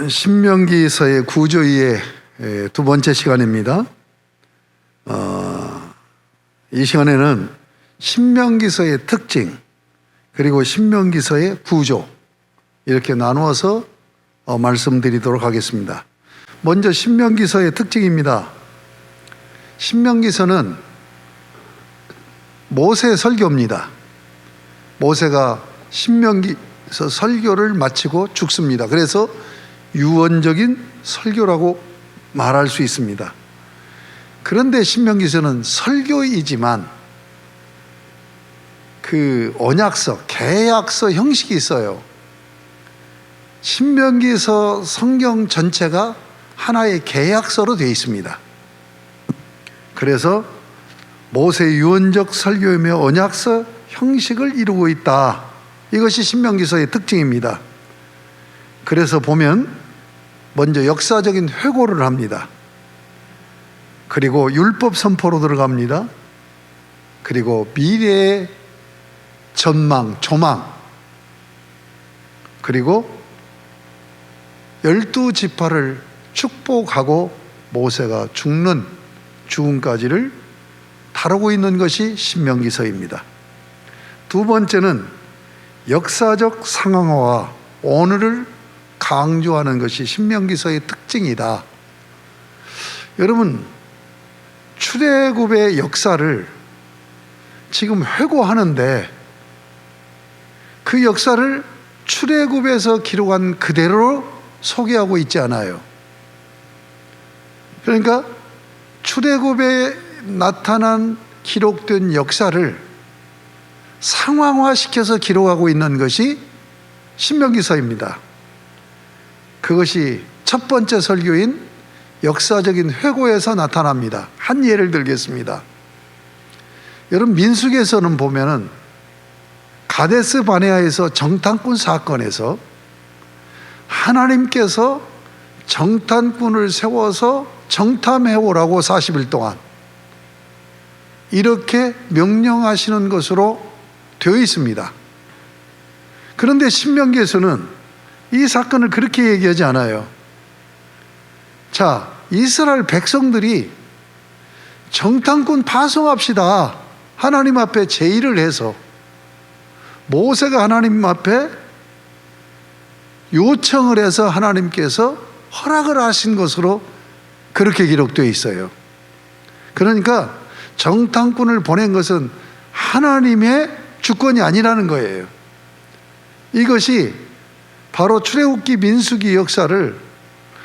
신명기서의 구조의 두 번째 시간입니다. 이 시간에는 신명기서의 특징 그리고 신명기서의 구조 이렇게 나누어서 말씀드리도록 하겠습니다. 먼저 신명기서의 특징입니다. 신명기서는 모세 설교입니다. 모세가 신명기서 설교를 마치고 죽습니다. 그래서 유언적인 설교라고 말할 수 있습니다. 그런데 신명기서는 설교이지만 그 언약서, 계약서 형식이 있어요. 신명기서 성경 전체가 하나의 계약서로 되어 있습니다. 그래서 모세 유언적 설교이며 언약서 형식을 이루고 있다. 이것이 신명기서의 특징입니다. 그래서 보면 먼저 역사적인 회고를 합니다. 그리고 율법 선포로 들어갑니다. 그리고 미래의 전망, 조망, 그리고 12지파를 축복하고 모세가 죽는 죽음까지를 다루고 있는 것이 신명기서입니다. 두 번째는 역사적 상황화와 오늘을 강조하는 것이 신명기서의 특징이다. 여러분, 출애굽의 역사를 지금 회고하는데 그 역사를 출애굽에서 기록한 그대로 소개하고 있지 않아요. 그러니까 출애굽에 나타난 기록된 역사를 상황화시켜서 기록하고 있는 것이 신명기서입니다. 그것이 첫 번째 설교인 역사적인 회고에서 나타납니다. 한 예를 들겠습니다. 여러분, 민수기에서는 보면은 가데스 바네아에서 정탐꾼 사건에서 하나님께서 정탐꾼을 세워서 정탐해오라고 40일 동안 이렇게 명령하시는 것으로 되어 있습니다. 그런데 신명기에서는 이 사건을 그렇게 얘기하지 않아요. 자, 이스라엘 백성들이 정탐꾼 파송합시다. 하나님 앞에 제의를 해서 모세가 하나님 앞에 요청을 해서 하나님께서 허락을 하신 것으로 그렇게 기록되어 있어요. 그러니까 정탐꾼을 보낸 것은 하나님의 주권이 아니라는 거예요. 이것이 바로 출애굽기 민수기 역사를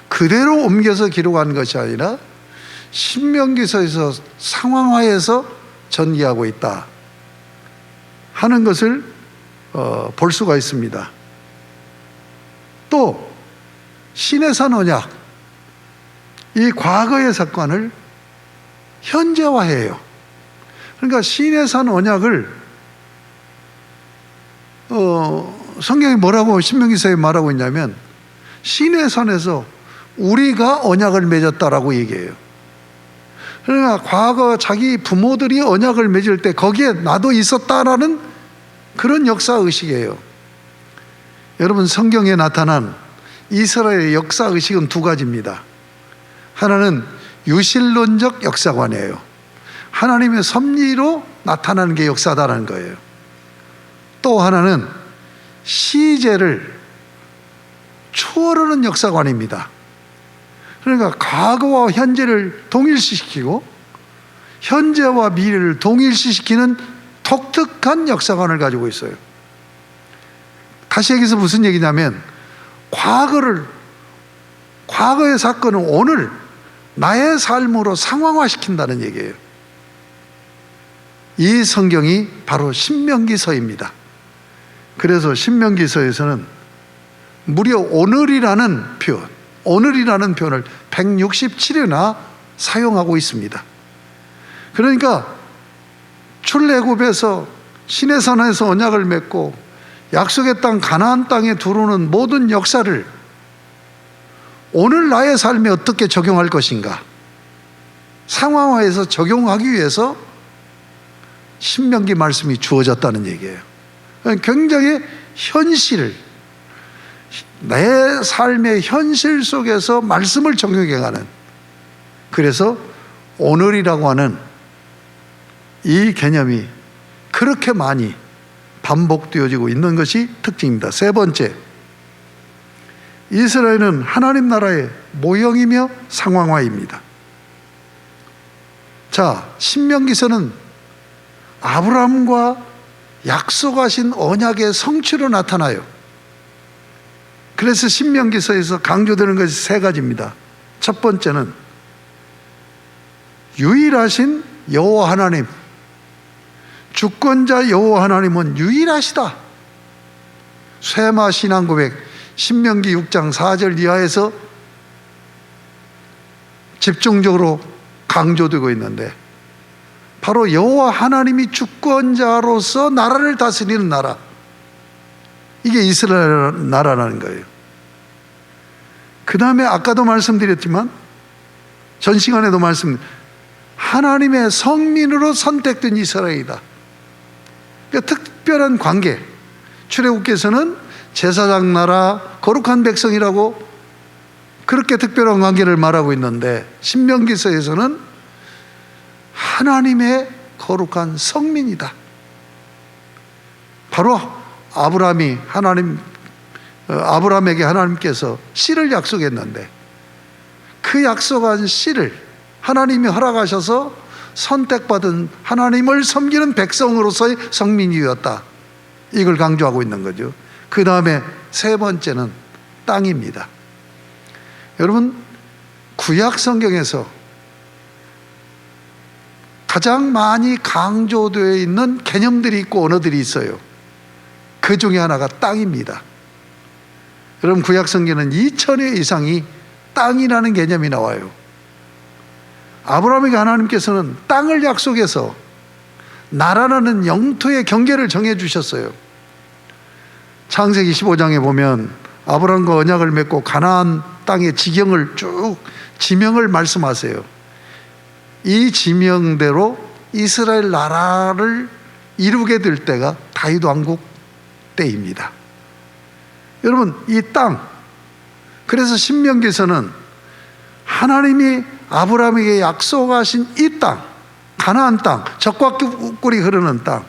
그대로 옮겨서 기록한 것이 아니라 신명기서에서 상황화해서 전개하고 있다 하는 것을 볼 수가 있습니다. 또 시내산 언약, 이 과거의 사건을 현재화해요. 그러니까 시내산 언약을 성경이 뭐라고 신명기서에 말하고 있냐면 시내산에서 우리가 언약을 맺었다라고 얘기해요. 그러니까 과거 자기 부모들이 언약을 맺을 때 거기에 나도 있었다라는 그런 역사의식이에요. 여러분, 성경에 나타난 이스라엘의 역사의식은 두 가지입니다. 하나는 유실론적 역사관이에요. 하나님의 섭리로 나타나는 게 역사다라는 거예요. 또 하나는 시제를 초월하는 역사관입니다. 그러니까 과거와 현재를 동일시시키고 현재와 미래를 동일시시키는 독특한 역사관을 가지고 있어요. 다시 얘기해서 무슨 얘기냐면 과거의 사건을 오늘 나의 삶으로 상황화시킨다는 얘기예요. 이 성경이 바로 신명기서입니다. 그래서 신명기서에서는 무려 오늘이라는 표현을 167회나 사용하고 있습니다. 그러니까 출애굽에서 시내산에서 언약을 맺고 약속의 땅 가나안 땅에 들어오는 모든 역사를 오늘 나의 삶에 어떻게 적용할 것인가 상황화해서 적용하기 위해서 신명기 말씀이 주어졌다는 얘기예요. 굉장히 현실을 내 삶의 현실 속에서 말씀을 적용해가는, 그래서 오늘이라고 하는 이 개념이 그렇게 많이 반복되어지고 있는 것이 특징입니다. 세 번째, 이스라엘은 하나님 나라의 모형이며 상황화입니다. 자, 신명기서는 아브라함과 약속하신 언약의 성취로 나타나요. 그래서 신명기서에서 강조되는 것이 세 가지입니다. 첫 번째는 유일하신 여호와 하나님, 주권자 여호와 하나님은 유일하시다. 쇠마 신앙 고백 신명기 6장 4절 이하에서 집중적으로 강조되고 있는데, 바로 여호와 하나님이 주권자로서 나라를 다스리는 나라, 이게 이스라엘 나라라는 거예요. 그 다음에 아까도 말씀드렸지만 전 시간에도 하나님의 성민으로 선택된 이스라엘이다. 그러니까 특별한 관계, 출애굽기에서는 제사장 나라, 거룩한 백성이라고 그렇게 특별한 관계를 말하고 있는데, 신명기서에서는 하나님의 거룩한 성민이다. 바로 아브라함에게 하나님께서 씨를 약속했는데, 그 약속한 씨를 하나님이 허락하셔서 선택받은 하나님을 섬기는 백성으로서의 성민이 되었다. 이걸 강조하고 있는 거죠. 그 다음에 세 번째는 땅입니다. 여러분, 구약 성경에서 가장 많이 강조되어 있는 개념들이 있고 언어들이 있어요. 그 중에 하나가 땅입니다. 여러분, 구약 성경은 2000회 이상이 땅이라는 개념이 나와요. 아브라함에게 하나님께서는 땅을 약속해서 나라라는 영토의 경계를 정해 주셨어요. 창세기 15장에 보면 아브라함과 언약을 맺고 가나안 땅의 지경을 쭉 지명을 말씀하세요. 이 지명대로 이스라엘 나라를 이루게 될 때가 다윗 왕국 때입니다. 여러분, 이 땅, 그래서 신명기서는 하나님이 아브라함에게 약속하신 이 땅, 가나안 땅, 젖과 꿀이 흐르는 땅,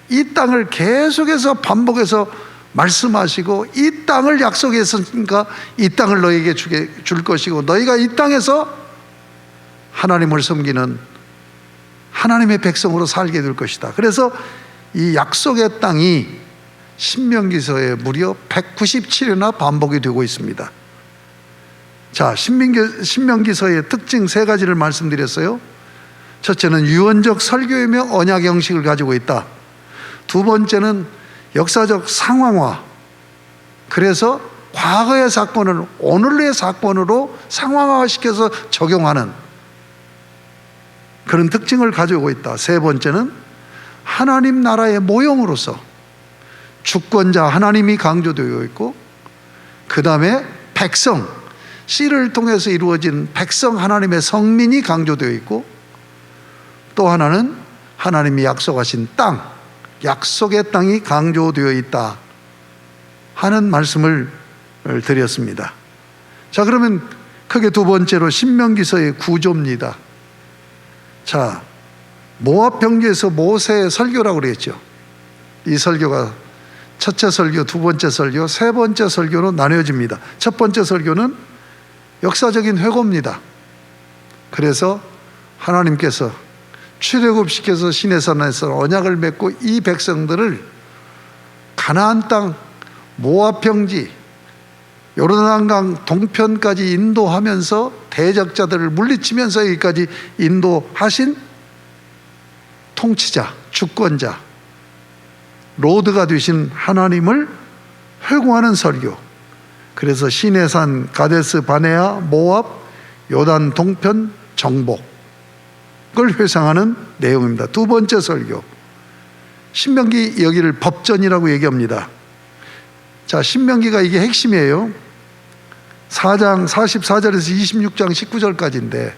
이 땅을 계속해서 반복해서 말씀하시고, 이 땅을 약속했으니까 이 땅을 너에게 줄 것이고, 너희가 이 땅에서 하나님을 섬기는 하나님의 백성으로 살게 될 것이다. 그래서 이 약속의 땅이 신명기서에 무려 197회나 반복이 되고 있습니다. 자, 신명기서의 특징 세 가지를 말씀드렸어요. 첫째는 유언적 설교이며 언약 형식을 가지고 있다. 두 번째는 역사적 상황화, 그래서 과거의 사건을 오늘의 사건으로 상황화시켜서 적용하는 그런 특징을 가지고 있다. 세 번째는 하나님 나라의 모형으로서 주권자 하나님이 강조되어 있고, 그 다음에 백성, 씨를 통해서 이루어진 백성 하나님의 성민이 강조되어 있고, 또 하나는 하나님이 약속하신 땅, 약속의 땅이 강조되어 있다 하는 말씀을 드렸습니다. 자, 그러면 크게 두 번째로 신명기서의 구조입니다. 자, 모압 평지에서 모세의 설교라고 그랬죠. 이 설교가 첫째 설교, 두 번째 설교, 세 번째 설교로 나뉘어집니다. 첫 번째 설교는 역사적인 회고입니다. 그래서 하나님께서 출애굽시켜서 시내산에서 언약을 맺고 이 백성들을 가나안 땅, 모압 평지, 요르단강 동편까지 인도하면서 대적자들을 물리치면서 여기까지 인도하신 통치자, 주권자, 로드가 되신 하나님을 회고하는 설교. 그래서 시내산, 가데스 바네아, 모압, 요단 동편 정복을 회상하는 내용입니다. 두 번째 설교, 신명기 여기를 법전이라고 얘기합니다. 자, 신명기가 이게 핵심이에요. 4장 44절에서 26장 19절까지인데,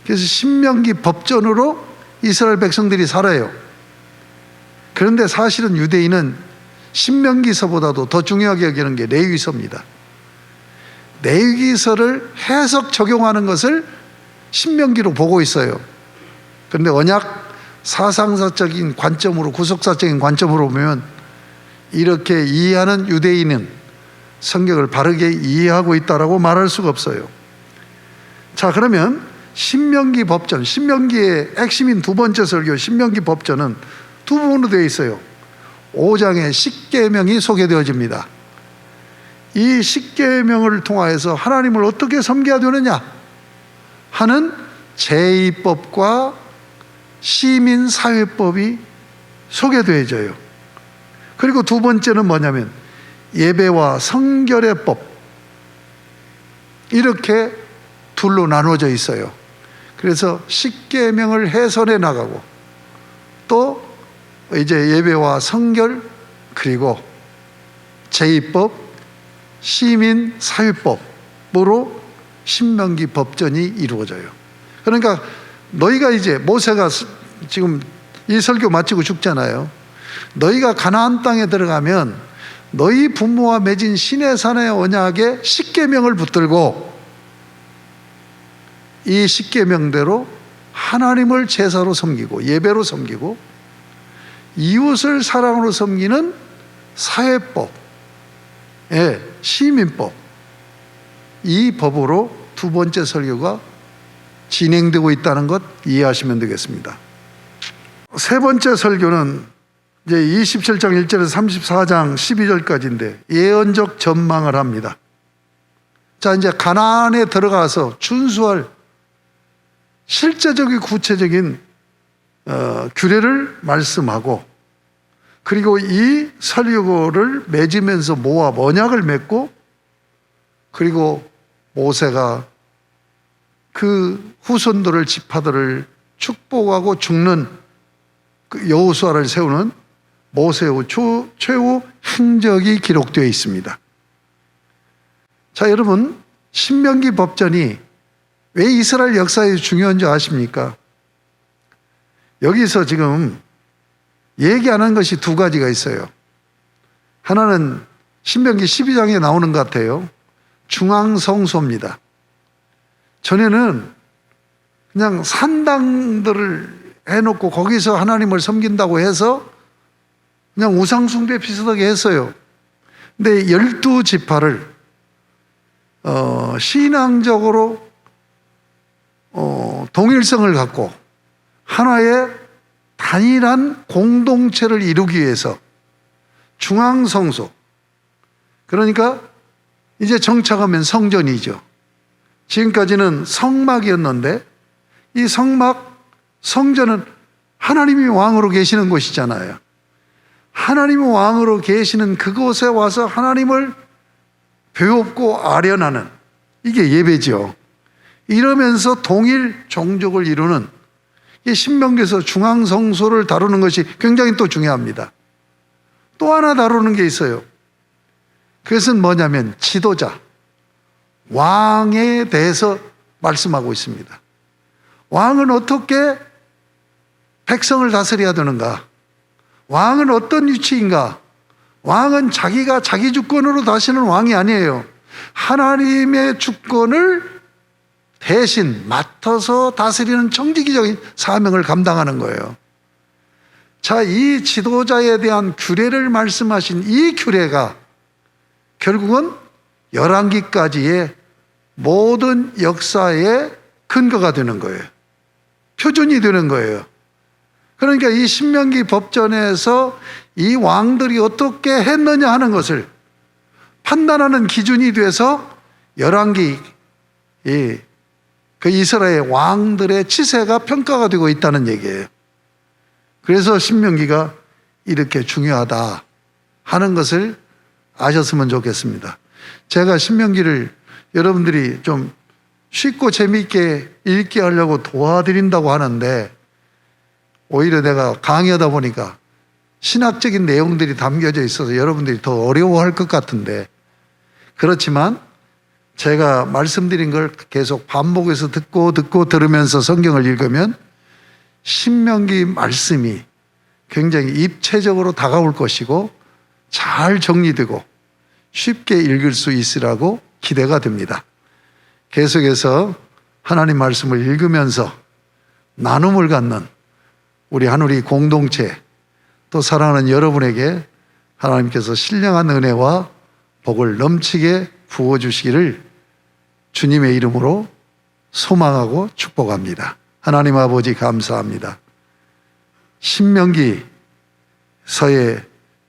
그래서 신명기 법전으로 이스라엘 백성들이 살아요. 그런데 사실은 유대인은 신명기서보다도 더 중요하게 여기는 게 레위기서입니다. 레위기서를 해석 적용하는 것을 신명기로 보고 있어요. 그런데 언약 사상사적인 관점으로, 구속사적인 관점으로 보면 이렇게 이해하는 유대인은 성경을 바르게 이해하고 있다라고 말할 수가 없어요. 자, 그러면 신명기 법전, 신명기의 핵심인 두 번째 설교 신명기 법전은 두 부분으로 되어 있어요. 5장의 십계명이 소개되어집니다. 이 십계명을 통하여서 하나님을 어떻게 섬겨야 되느냐 하는 제2법과 시민사회법이 소개되어져요. 그리고 두 번째는 뭐냐면 예배와 성결의 법, 이렇게 둘로 나누어져 있어요. 그래서 십계명을 해설해 나가고 또 이제 예배와 성결, 그리고 제2법, 시민사회법으로 신명기 법전이 이루어져요. 그러니까 너희가 이제 모세가 지금 이 설교 마치고 죽잖아요. 너희가 가나안 땅에 들어가면 너희 부모와 맺은 시내산의 언약에 십계명을 붙들고 이 십계명대로 하나님을 제사로 섬기고 예배로 섬기고 이웃을 사랑으로 섬기는 사회법, 시민법, 이 법으로 두 번째 설교가 진행되고 있다는 것 이해하시면 되겠습니다. 세 번째 설교는 이제 27장 1절에서 34장 12절까지인데 예언적 전망을 합니다. 자, 이제 가나안에 들어가서 준수할 실제적인 구체적인 규례를 말씀하고, 그리고 이 설교를 맺으면서 모압 언약을 맺고, 그리고 모세가 그 후손들을, 지파들을 축복하고 죽는 그 여호수아를 세우는 모세의 최후 행적이 기록되어 있습니다. 자, 여러분, 신명기 법전이 왜 이스라엘 역사에 중요한 줄 아십니까? 여기서 지금 얘기하는 것이 두 가지가 있어요. 하나는 신명기 12장에 나오는 것 같아요. 중앙성소입니다. 전에는 그냥 산당들을 해놓고 거기서 하나님을 섬긴다고 해서 그냥 우상숭배 비슷하게 했어요. 근데 12지파를 신앙적으로 동일성을 갖고 하나의 단일한 공동체를 이루기 위해서 중앙성소, 그러니까 이제 정착하면 성전이죠. 지금까지는 성막이었는데 이 성전은 하나님이 왕으로 계시는 곳이잖아요. 하나님이 왕으로 계시는 그곳에 와서 하나님을 배웁고 아련하는, 이게 예배죠. 이러면서 동일 종족을 이루는 이 신명기에서 중앙성소를 다루는 것이 굉장히 또 중요합니다. 또 하나 다루는 게 있어요. 그것은 뭐냐면 지도자, 왕에 대해서 말씀하고 있습니다. 왕은 어떻게 백성을 다스려야 되는가? 왕은 어떤 위치인가? 왕은 자기가 자기 주권으로 다스리는 왕이 아니에요. 하나님의 주권을 대신 맡아서 다스리는 정직이적인 사명을 감당하는 거예요. 자, 이 지도자에 대한 규례를 말씀하신 이 규례가 결국은 열왕기까지의 모든 역사의 근거가 되는 거예요. 표준이 되는 거예요. 그러니까 이 신명기 법전에서 이 왕들이 어떻게 했느냐 하는 것을 판단하는 기준이 돼서 열왕기, 그 이스라엘 왕들의 치세가 평가가 되고 있다는 얘기예요. 그래서 신명기가 이렇게 중요하다 하는 것을 아셨으면 좋겠습니다. 제가 신명기를 여러분들이 좀 쉽고 재미있게 읽게 하려고 도와드린다고 하는데 오히려 내가 강의하다 보니까 신학적인 내용들이 담겨져 있어서 여러분들이 더 어려워할 것 같은데, 그렇지만 제가 말씀드린 걸 계속 반복해서 듣고 들으면서 성경을 읽으면 신명기 말씀이 굉장히 입체적으로 다가올 것이고 잘 정리되고 쉽게 읽을 수 있으라고 기대가 됩니다. 계속해서 하나님 말씀을 읽으면서 나눔을 갖는 우리 하누리 공동체, 또 사랑하는 여러분에게 하나님께서 신령한 은혜와 복을 넘치게 부어주시기를 주님의 이름으로 소망하고 축복합니다. 하나님 아버지 감사합니다. 신명기서의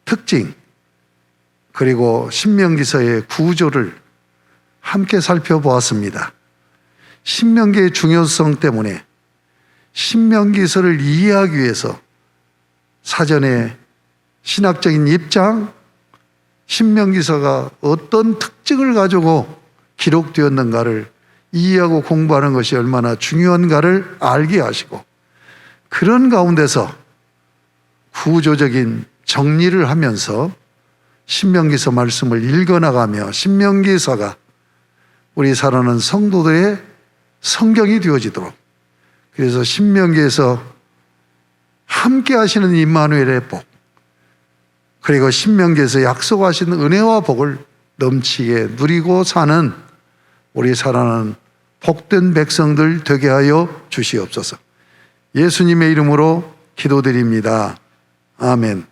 특징, 그리고 신명기서의 구조를 함께 살펴보았습니다. 신명기의 중요성 때문에 신명기서를 이해하기 위해서 사전에 신학적인 입장, 신명기서가 어떤 특징을 가지고 기록되었는가를 이해하고 공부하는 것이 얼마나 중요한가를 알게 하시고, 그런 가운데서 구조적인 정리를 하면서 신명기서 말씀을 읽어나가며 신명기서가 우리 사랑하는 성도들의 성경이 되어지도록, 그래서 신명기에서 함께 하시는 임마누엘의 복, 그리고 신명기에서 약속하시는 은혜와 복을 넘치게 누리고 사는 우리 사랑하는 복된 백성들 되게 하여 주시옵소서. 예수님의 이름으로 기도드립니다. 아멘.